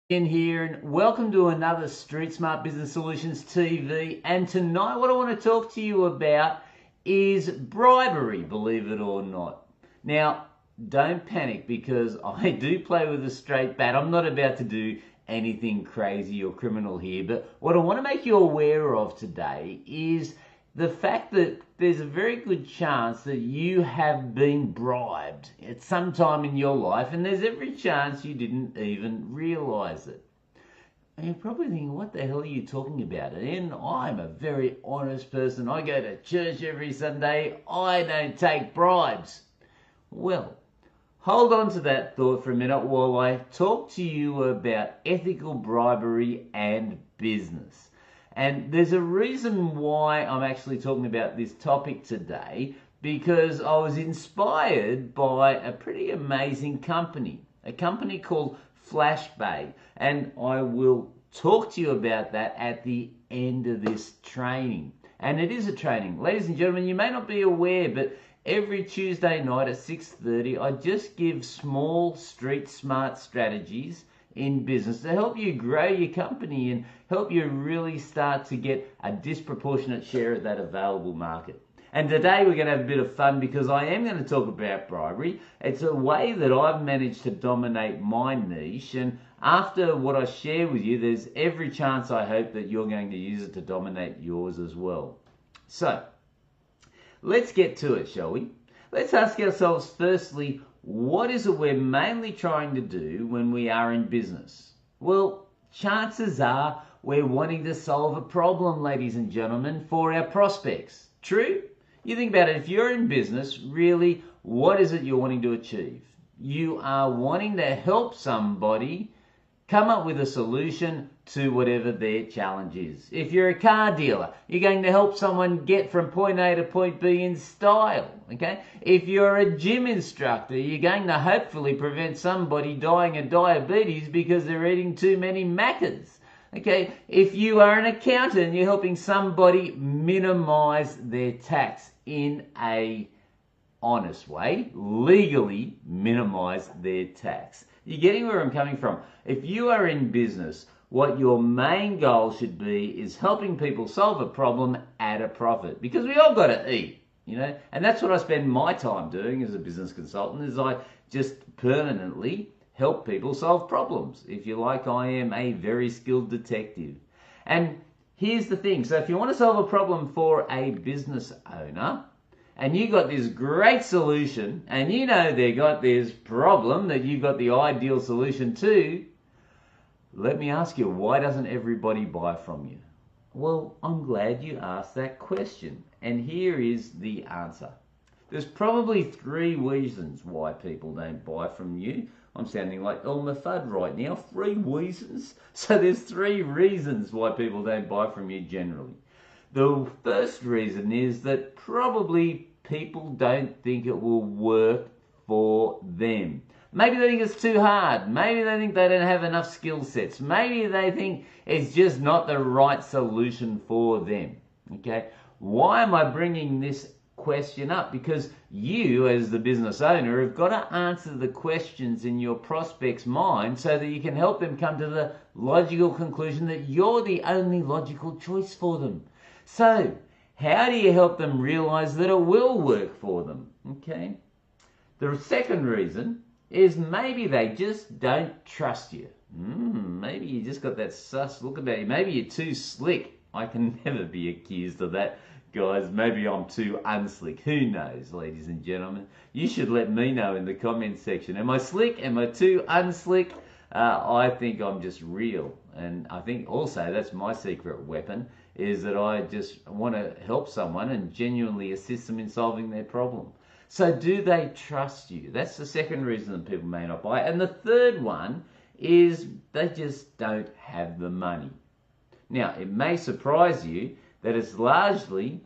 In here, and welcome to another Street Smart Business Solutions TV. And tonight what I want to talk to you about is bribery, believe it or not. Now, don't panic, because I do play with a straight bat. I'm not about to do anything crazy or criminal here, but what I want to make you aware of today is the fact that there's a very good chance that you have been bribed at some time in your life, and there's every chance you didn't even realize it. And you're probably thinking, what the hell are you talking about? And I'm a very honest person. I go to church every Sunday. I don't take bribes. Well, hold on to that thought for a minute while I talk to you about ethical bribery and business. And there's a reason why I'm actually talking about this topic today, because I was inspired by a pretty amazing company, a company called FlashBay, and I will talk to you about that at the end of this training. And it is a training. Ladies and gentlemen, you may not be aware, but every Tuesday night at 6:30, I just give small street smart strategies in business to help you grow your company and help you really start to get a disproportionate share of that available market. And today we're going to have a bit of fun, because I am going to talk about bribery. It's a way that I've managed to dominate my niche, and after what I share with you, there's every chance, I hope, that you're going to use it to dominate yours as well. So let's get to it, shall we? Let's ask ourselves firstly, what is it we're mainly trying to do when we are in business? Well, chances are we're wanting to solve a problem, ladies and gentlemen, for our prospects. True? You think about it, if you're in business, really, what is it you're wanting to achieve? You are wanting to help somebody come up with a solution to whatever their challenge is. If you're a car dealer, you're going to help someone get from point A to point B in style, okay? If you're a gym instructor, you're going to hopefully prevent somebody dying of diabetes because they're eating too many Maccas, okay? If you are an accountant, you're helping somebody minimize their tax in a honest way, legally minimize their tax. You're getting where I'm coming from. If you are in business, what your main goal should be is helping people solve a problem at a profit, because we all got to eat, and that's what I spend my time doing as a business consultant, is I just permanently help people solve problems. If you like, I am a very skilled detective. And here's the thing. So if you want to solve a problem for a business owner, and you got this great solution, and they got this problem that you've got the ideal solution to, let me ask you, why doesn't everybody buy from you? Well, I'm glad you asked that question, and here is the answer. There's probably 3 reasons why people don't buy from you. I'm sounding like Elmer Fudd right now. 3 reasons? So there's 3 reasons why people don't buy from you generally. The first reason is that probably people don't think it will work for them. Maybe they think it's too hard. Maybe they think they don't have enough skill sets. Maybe they think it's just not the right solution for them. Okay? Why am I bringing this question up? Because you, as the business owner, have got to answer the questions in your prospect's mind so that you can help them come to the logical conclusion that you're the only logical choice for them. So, how do you help them realize that it will work for them? Okay? The second reason is maybe they just don't trust you. Maybe you just got that sus look about you. Maybe you're too slick. I can never be accused of that, guys. Maybe I'm too unslick. Who knows, ladies and gentlemen? You should let me know in the comments section. Am I slick? Am I too unslick? I think I'm just real. And I think also that's my secret weapon, is that I just want to help someone and genuinely assist them in solving their problem. So do they trust you? That's the second reason that people may not buy. And the third one is they just don't have the money. Now, it may surprise you that it's largely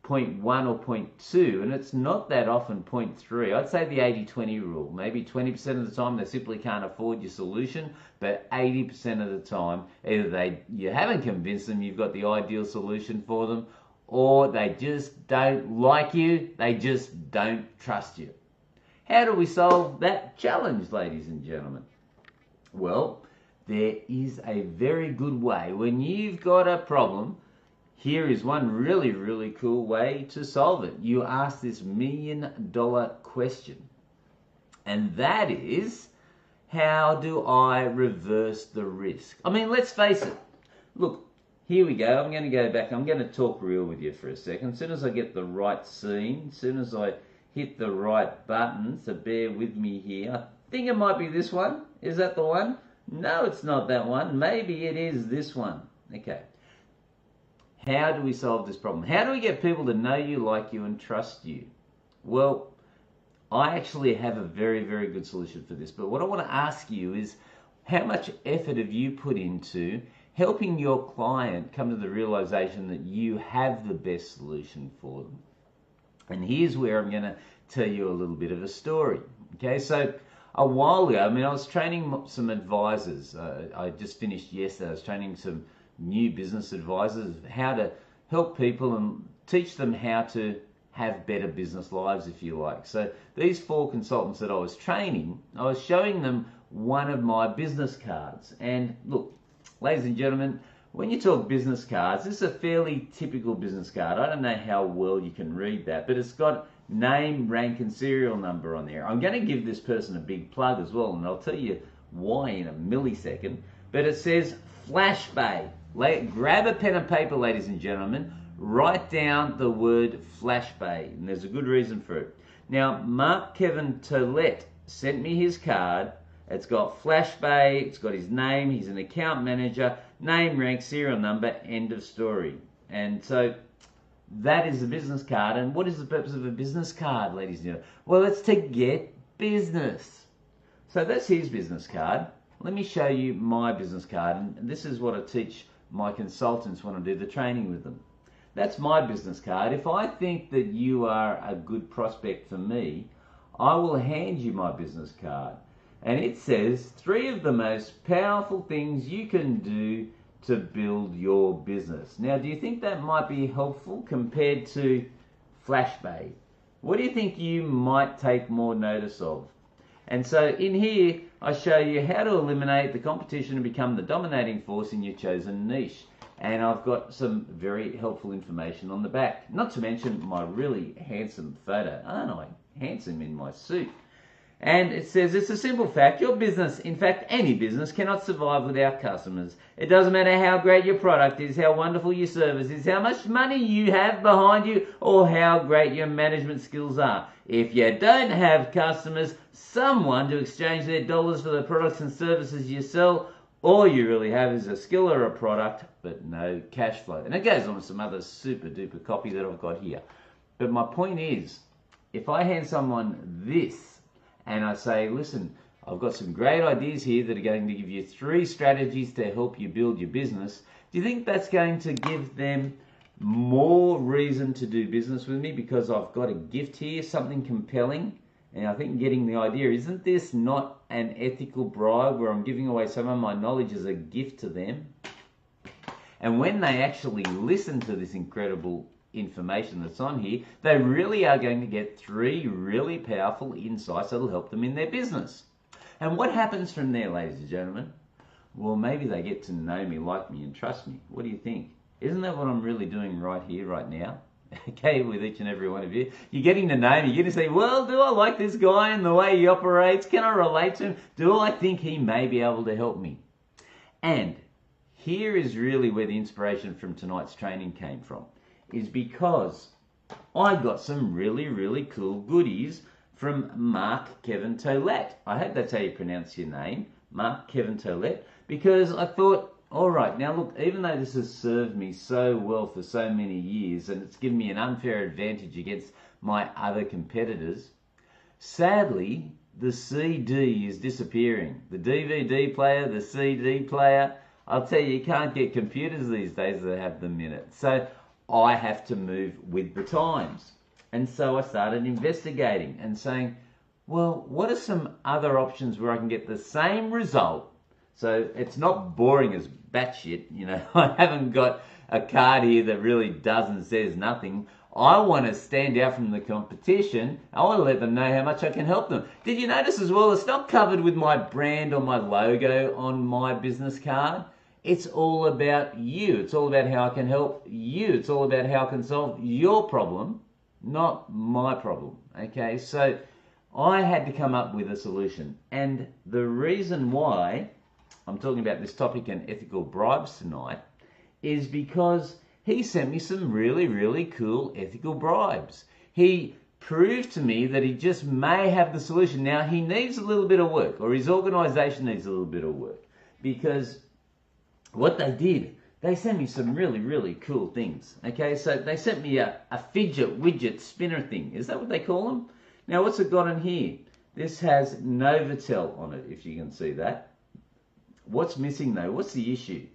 0.1 or 0.2, and it's not that often 0.3. I'd say the 80-20 rule. Maybe 20% of the time they simply can't afford your solution, but 80% of the time either you haven't convinced them you've got the ideal solution for them, or they just don't like you, they just don't trust you. How do we solve that challenge, ladies and gentlemen? Well, there is a very good way. When you've got a problem, here is one really, really cool way to solve it. You ask this $1 million question. And that is, how do I reverse the risk? I mean, let's face it. Look, here we go. I'm going to go back. I'm going to talk real with you for a second. As soon as I get the right scene, as soon as I hit the right button, so bear with me here. I think it might be this one. Is that the one? No, it's not that one. Maybe it is this one. Okay. How do we solve this problem? How do we get people to know you, like you, and trust you? Well, I actually have a very, very good solution for this. But what I want to ask you is, how much effort have you put into helping your client come to the realization that you have the best solution for them? And here's where I'm going to tell you a little bit of a story. Okay, so a while ago, I was training some advisors. I just finished yesterday. I was training some new business advisors how to help people and teach them how to have better business lives, if you like. So these 4 consultants that I was training, I was showing them one of my business cards. And look, ladies and gentlemen, when you talk business cards, this is a fairly typical business card. I don't know how well you can read that, but it's got name, rank, and serial number on there. I'm going to give this person a big plug as well, and I'll tell you why in a millisecond. But it says Flash Bay. Grab a pen and paper, ladies and gentlemen. Write down the word Flash Bay, and there's a good reason for it. Now, Mark Kevin Tollett sent me his card. It's got Flash Bay, it's got his name, he's an account manager, name, rank, serial number, end of story. And so that is a business card. And what is the purpose of a business card, ladies and gentlemen? Well, it's to get business. So that's his business card. Let me show you my business card, and this is what I teach my consultants when I do the training with them. That's my business card. If I think that you are a good prospect for me, I will hand you my business card. And it says 3 of the most powerful things you can do to build your business. Now, do you think that might be helpful compared to Flash Bay? What do you think you might take more notice of? And so in here, I show you how to eliminate the competition and become the dominating force in your chosen niche. And I've got some very helpful information on the back. Not to mention my really handsome photo. Aren't I handsome in my suit? And it says, it's a simple fact. Your business, in fact, any business, cannot survive without customers. It doesn't matter how great your product is, how wonderful your service is, how much money you have behind you, or how great your management skills are. If you don't have customers, someone to exchange their dollars for the products and services you sell, all you really have is a skill or a product, but no cash flow. And it goes on with some other super duper copy that I've got here. But my point is, if I hand someone this, and I say, listen, I've got some great ideas here that are going to give you 3 strategies to help you build your business, do you think that's going to give them more reason to do business with me because I've got a gift here, something compelling? And I think getting the idea, isn't this not an ethical bribe where I'm giving away some of my knowledge as a gift to them? And when they actually listen to this incredible information that's on here, they really are going to get 3 really powerful insights that'll help them in their business. And what happens from there, ladies and gentlemen? Well, maybe they get to know me, like me, and trust me. What do you think? Isn't that what I'm really doing right here, right now? Okay, with each and every one of you. You're getting to know me. You're going to say, well, do I like this guy and the way he operates? Can I relate to him? Do I think he may be able to help me? And here is really where the inspiration from tonight's training came from, is because I got some really, really cool goodies from Mark Kevin Tollett. I hope that's how you pronounce your name, Mark Kevin Tollett, because I thought, all right, now look, even though this has served me so well for so many years and it's given me an unfair advantage against my other competitors, sadly, the CD is disappearing. The DVD player, the CD player, I'll tell you, you can't get computers these days that have them in it. So I have to move with the times. And so I started investigating and saying, well, what are some other options where I can get the same result? So it's not boring as batshit, you know. I haven't got a card here that really does and says nothing. I want to stand out from the competition. I want to let them know how much I can help them. Did you notice as well, it's not covered with my brand or my logo on my business card. It's all about you. It's all about how I can help you. It's all about how I can solve your problem, not my problem. Okay, so I had to come up with a solution. And the reason why I'm talking about this topic and ethical bribes tonight is because he sent me some really, really cool ethical bribes. He proved to me that he just may have the solution. Now, he needs a little bit of work, or his organization needs a little bit of work, because what they did, they sent me some really, really cool things. Okay, so they sent me a fidget widget spinner thing. Is that what they call them? Now, what's it got in here? This has Novotel on it, if you can see that. What's missing though? What's the issue?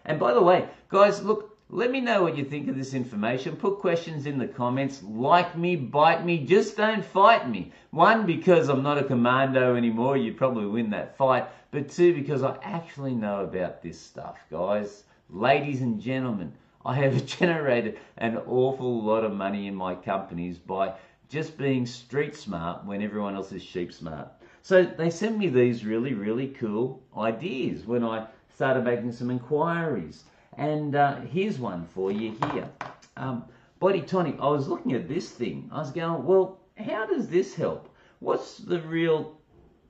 And by the way, guys, look, let me know what you think of this information. Put questions in the comments. Like me, bite me, just don't fight me. One, because I'm not a commando anymore. You'd probably win that fight. But two, because I actually know about this stuff, guys. Ladies and gentlemen, I have generated an awful lot of money in my companies by just being street smart when everyone else is sheep smart. So they sent me these really, really cool ideas when I started making some inquiries. And here's one for you here. Body tonic. I was looking at this thing. I was going, well, how does this help? What's the real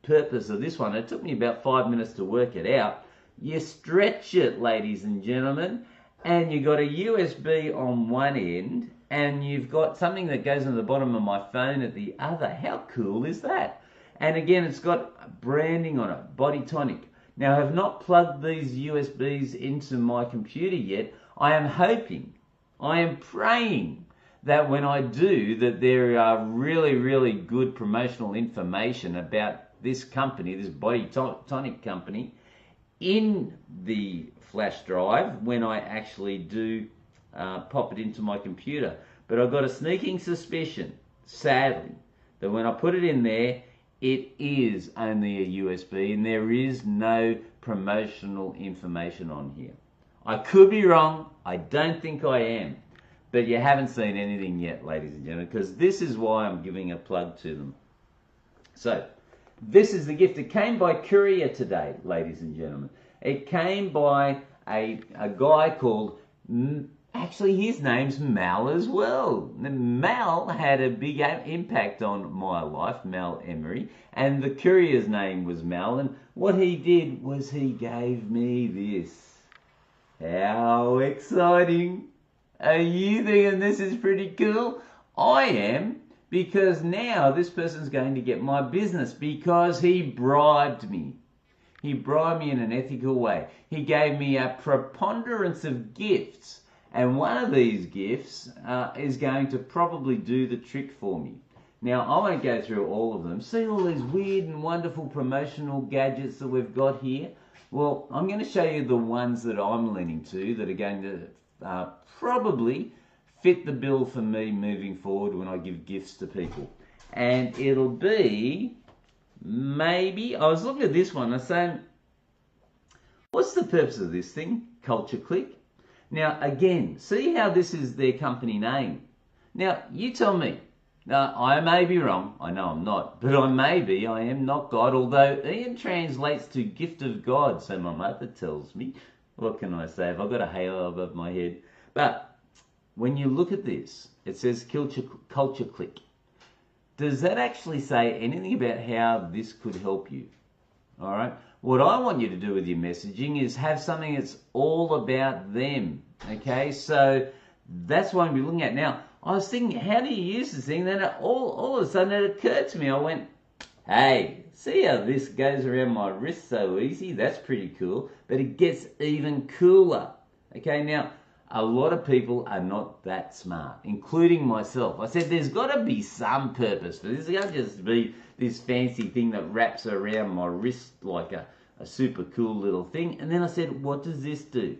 purpose of this one? It took me about 5 minutes to work it out. You stretch it, ladies and gentlemen, and you've got a USB on one end, and you've got something that goes on the bottom of my phone at the other. How cool is that? And again, it's got branding on it, Body Tonic. Now, I have not plugged these USBs into my computer yet. I am hoping, I am praying that when I do, that there are really, really good promotional information about this company, this Body Tonic company, in the flash drive when I actually do pop it into my computer. But I've got a sneaking suspicion, sadly, that when I put it in there, it is only a USB and there is no promotional information on here. I could be wrong. I don't think I am. But you haven't seen anything yet, ladies and gentlemen, because this is why I'm giving a plug to them. So, this is the gift. It came by courier today, ladies and gentlemen. It came by a guy called, actually his name's Mal as well. Mal had a big impact on my life, Mal Emery, and the courier's name was Mal, and what he did was he gave me this. How exciting! Are you thinking this is pretty cool? I am, because now this person's going to get my business because he bribed me. He bribed me in an ethical way. He gave me a preponderance of gifts. And one of these gifts is going to probably do the trick for me. Now, I won't go through all of them. See all these weird and wonderful promotional gadgets that we've got here? Well, I'm going to show you the ones that I'm leaning to that are going to probably fit the bill for me moving forward when I give gifts to people. And it'll be, maybe, I was looking at this one, I was saying, what's the purpose of this thing? Culture Click. Now, again, see how this is their company name. Now, you tell me. Now, I may be wrong. I know I'm not. But I may be. I am not God. Although Ian translates to gift of God, so my mother tells me. What can I say? I've got a halo above my head. But when you look at this, it says Culture Click. Does that actually say anything about how this could help you? All right. What I want you to do with your messaging is have something that's all about them. Okay. So that's what I'm going to be looking at. Now, I was thinking, how do you use this thing? Then all of a sudden it occurred to me. I went, hey, see how this goes around my wrist so easy? That's pretty cool. But it gets even cooler. Okay. Now, a lot of people are not that smart, including myself. I said, there's got to be some purpose for this. It can't just be this fancy thing that wraps around my wrist like a super cool little thing. And then I said, what does this do?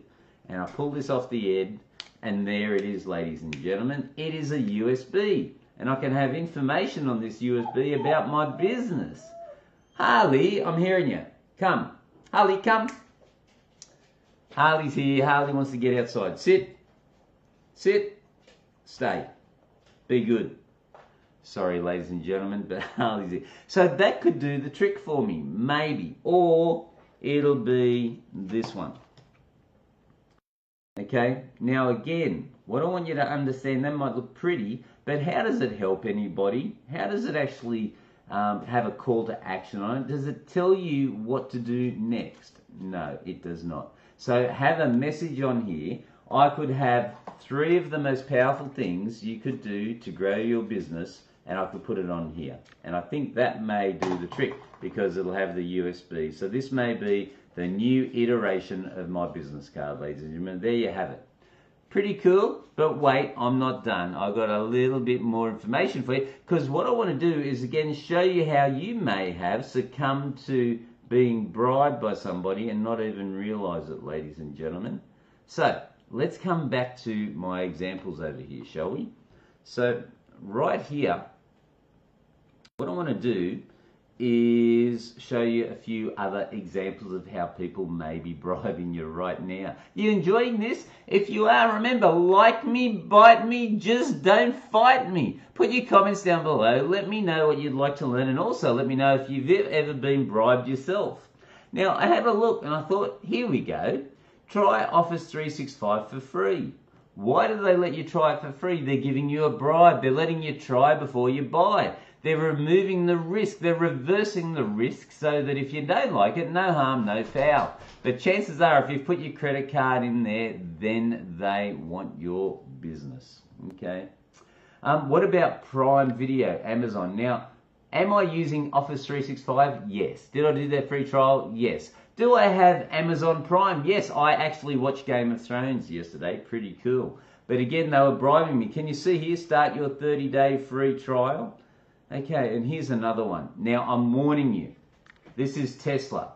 And I pulled this off the end, and there it is, ladies and gentlemen. It is a USB, and I can have information on this USB about my business. Harley, I'm hearing you. Come. Harley, come. Harley's here. Harley wants to get outside. Sit. Sit. Stay. Be good. Sorry, ladies and gentlemen, but so that could do the trick for me, maybe. Or it'll be this one. Okay, now again, what I want you to understand, that might look pretty, but how does it help anybody? How does it actually have a call to action on it? Does it tell you what to do next? No, it does not. So have a message on here. I could have 3 of the most powerful things you could do to grow your business, and I could put it on here. And I think that may do the trick because it'll have the USB. So this may be the new iteration of my business card, ladies and gentlemen. There you have it. Pretty cool, but wait, I'm not done. I've got a little bit more information for you, because what I want to do is again show you how you may have succumbed to being bribed by somebody and not even realize it, ladies and gentlemen. So let's come back to my examples over here, shall we? So right here, what I want to do is show you a few other examples of how people may be bribing you right now. You enjoying this? If you are, remember, like me, bite me, just don't fight me. Put your comments down below. Let me know what you'd like to learn, and also let me know if you've ever been bribed yourself. Now, I had a look and I thought, here we go. Try Office 365 for free. Why do they let you try it for free? They're giving you a bribe. They're letting you try before you buy. They're removing the risk. They're reversing the risk so that if you don't like it, no harm, no foul. But chances are, if you put your credit card in there, then they want your business. Okay. What about Prime Video, Amazon? Now, am I using Office 365? Yes. Did I do that free trial? Yes. Do I have Amazon Prime? Yes, I actually watched Game of Thrones yesterday. Pretty cool. But again, they were bribing me. Can you see here? Start your 30-day free trial. Okay, and here's another one. Now, I'm warning you. This is Tesla.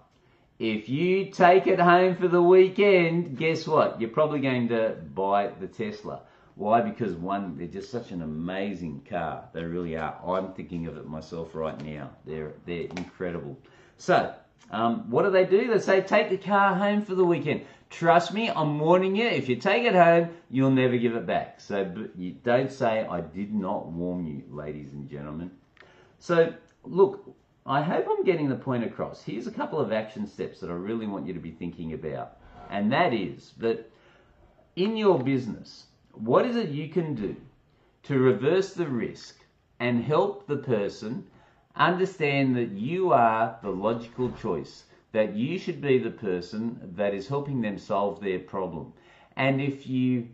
If you take it home for the weekend, guess what? You're probably going to buy the Tesla. Why? Because one, they're just such an amazing car. They really are. I'm thinking of it myself right now. They're incredible. So, what do? They say, take the car home for the weekend. Trust me, I'm warning you, if you take it home, you'll never give it back. So you don't say I did not warn you, ladies and gentlemen. So, look, I hope I'm getting the point across. Here's a couple of action steps that I really want you to be thinking about. And that is that in your business, what is it you can do to reverse the risk and help the person understand that you are the logical choice, that you should be the person that is helping them solve their problem. And if you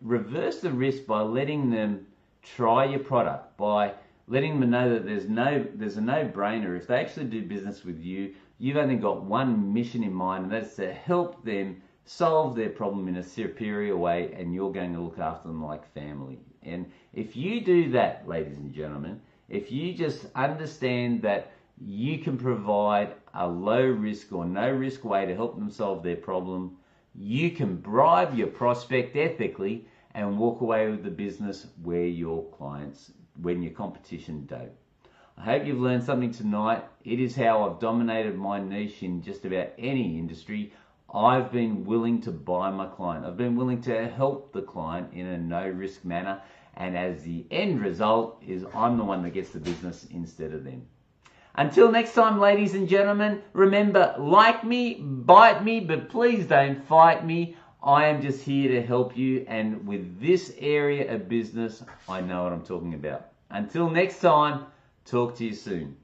reverse the risk by letting them try your product, by letting them know that there's a no-brainer. If they actually do business with you, you've only got one mission in mind, and that's to help them solve their problem in a superior way, and you're going to look after them like family. And if you do that, ladies and gentlemen, if you just understand that you can provide a low risk or no risk way to help them solve their problem, you can bribe your prospect ethically and walk away with the business where your clients, when your competition don't. I hope you've learned something tonight. It is how I've dominated my niche in just about any industry. I've been willing to buy my client. I've been willing to help the client in a no-risk manner. And as the end result is I'm the one that gets the business instead of them. Until next time, ladies and gentlemen, remember, like me, bite me, but please don't fight me. I am just here to help you. And with this area of business, I know what I'm talking about. Until next time, talk to you soon.